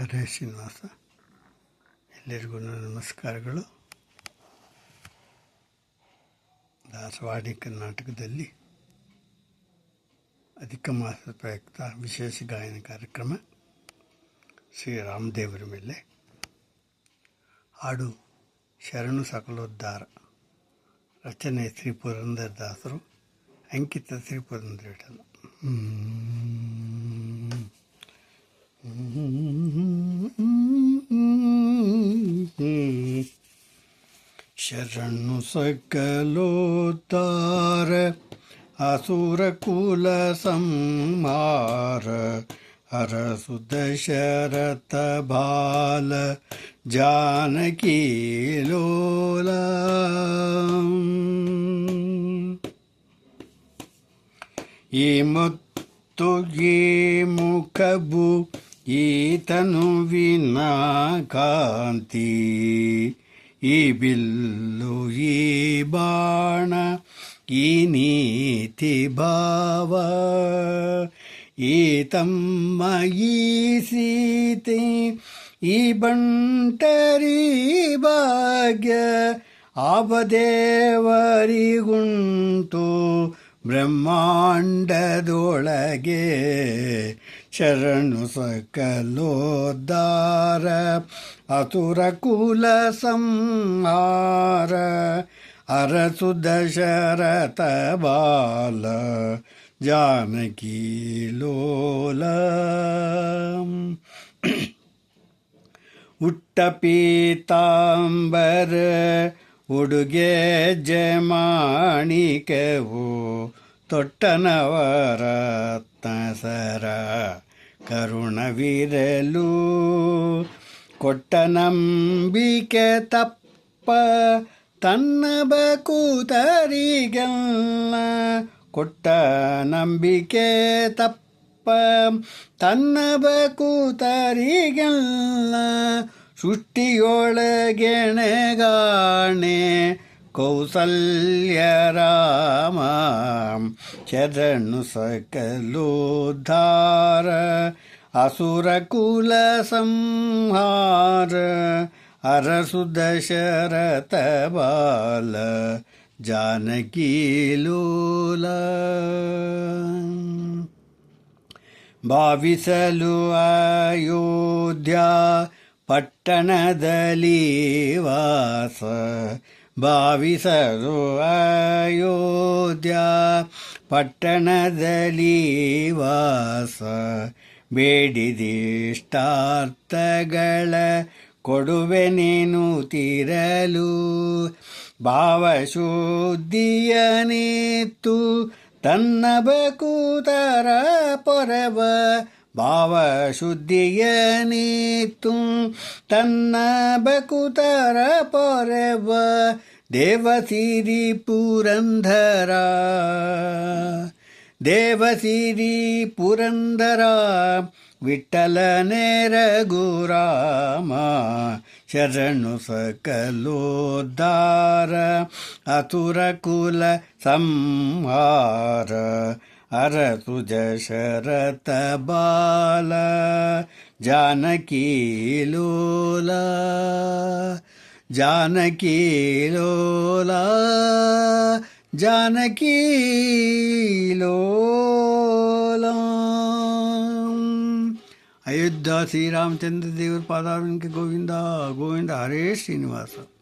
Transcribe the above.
ಹರೇ ಶ್ರೀನಿವಾಸ. ಎಲ್ಲರಿಗೂ ನಮಸ್ಕಾರಗಳು. ದಾಸವಾಡಿ ಕರ್ನಾಟಕದಲ್ಲಿ ಅಧಿಕ ಮಾಸದ ಪ್ರಯುಕ್ತ ವಿಶೇಷ ಗಾಯನ ಕಾರ್ಯಕ್ರಮ ಶ್ರೀರಾಮದೇವರ ಮೇಲೆ. ಹಾಡು ಶರಣು ಸಕಲೋದ್ಧಾರ. ರಚನೆ ಶ್ರೀ ಪುರಂದರದಾಸರು. ಅಂಕಿತ ಶ್ರೀ ಪುರಂದರ ವಿಠಲ. ಶರಣು ಸಕಲೋದ್ಧಾರ ಅಸುರ ಕುಲ ಸಂಹಾರ ಹರಸು ದಶರಥ ಬಾಲ ಜಾನಕಿ ಲೋಲ. ಈ ಮತ್ತು ಈ ಮುಖಬು ಈ ತನುವಿನ ಕಾಂತಿ, ಈ ಬಿಲ್ಲು ಈ ಬಾಣ ಈ ನೀತಿ ಭಾವ, ಈ ತಮ್ಮ ಈ ಸೀತೆ ಈ ಬಂಟರಿ ಭಾಗ್ಯ, ಆವದೇವರಿಗುಂಟು ಬ್ರಹ್ಮಾಂಡದೊಳಗೆ. ಶರಣು ಸಕಲೋದ್ಧಾರ ಅಸುರ ಕುಲ ಸಂಹಾರ ಅರಸು ದಶರಥ ಬಾಲ ಜಾನಕಿ ಲೋಲ. ಉಟ್ಟ ಪೀತಾಂಬರ ಉಡುಗೆ ಜಮಾಣಿಕೆವು, ತೊಟ್ಟನವರತ್ನ ಸರ ಕರುಣವಿರಲು, ಕೊಟ್ಟ ನಂಬಿಕೆ ತಪ್ಪ ತನ್ನ ಬಕುತರಿಗೆಲ್ಲ, ಕೊಟ್ಟ ನಂಬಿಕೆ ತಪ್ಪ ತನ್ನ ಬಕುತರಿಗೆಲ್ಲ, ಸೃಷ್ಟಿಯೊಳಗೆಣೆಗಾಣೆ ಕೌಸಲ್ಯ ರಾಮ. ಶರಣು ಸಕಲೋದ್ಧಾರ ಅಸುರ ಕುಲ ಸಂಹಾರ ಅರಸು ದಶರಥ ಬಾಲ ಜಾನಕಿ ಲೋಲ. ಭಾವಿಸಲು ಅಯೋಧ್ಯ ಪಟ್ಟಣದಲ್ಲಿ ವಾಸ, ಭಾವಿಸಲು ಅಯೋಧ್ಯ ಪಟ್ಟಣದಲ್ಲಿ ವಾಸ, ಬೇಡಿದಿಷ್ಟಾರ್ಥಗಳ ಕೊಡುವೆ ನೀನು ತಿರಲು, ಭಾವಶುದ್ಧಿಯನಿತ್ತು ತನ್ನ ಬಕುತರ ಪೊರವ, ಭಾವಶುದ್ಧಿಯನಿತ್ತು ತನ್ನ ಬಕುತರ ಪೊರವ, ದೇವಸಿರಿ ಪುರಂದರ ದೇವಸಿರಿ ಪುರಂದರ ವಿಠಲನೇ ರಘುರಾಮ. ಶರಣು ಸಕಲೋದ್ಧಾರ ಅಸುರ ಕುಲ ಸಂಹಾರ ಅರಸು ದಶರಥ ಬಾಲ ಜಾನಕಿ ಲೋಲ. ಜಾನಕಿ ಲೋಲ ಜಾನಕಿ ಲೋಲ. ಅಯೋಧ್ಯ ಶ್ರೀರಾಮಚಂದ್ರ ದೇವರ ಪಾದಾರವಿಂದಕ್ಕೆ ಗೋವಿಂದ ಗೋವಿಂದ. ಹರೇ ಶ್ರೀನಿವಾಸ.